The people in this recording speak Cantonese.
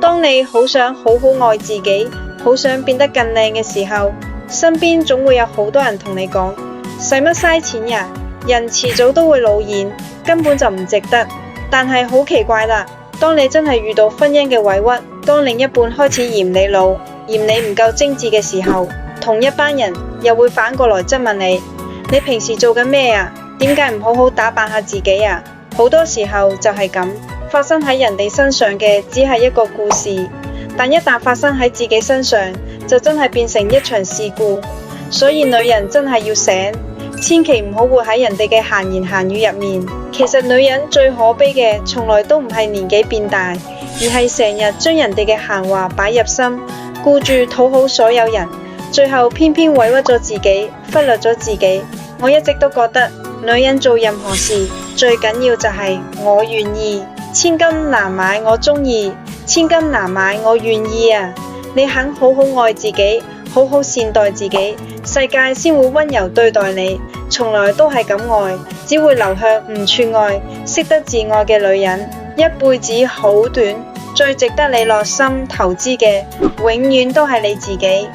當你好想好好愛自己，好想變得更靚嘅時候，身邊總會有好多人同你講，使乜嘥錢呀？人遲早都會老現，根本就唔值得。但係好奇怪啦，當你真係遇到婚姻嘅委屈，當另一半開始嫌你老，嫌你唔夠精緻嘅時候，同一班人又會反過來質問你，你平時做緊咩啊？點解唔好好打扮下自己啊？好多時候就係咁，發生喺人哋身上嘅只係一個故事，但一旦發生喺自己身上，就真係變成一場事故。所以女人真係要醒，千祈唔好活喺人哋嘅閒言閒語入面。其實女人最可悲嘅，從來都唔係年紀變大，而係成日將人哋嘅閒話擺入心，顧住討好所有人，最後偏偏委屈咗自己，忽略咗自己。我一直都覺得女人做任何事最緊要就係我願意，千金難買我中意，千金難買我願意啊！你肯好好愛自己，好好善待自己，世界先會溫柔對待你。從來都係咁愛，只會流向唔處愛，識得自愛嘅女人。一輩子好短，最值得你落心投資嘅，永遠都係你自己。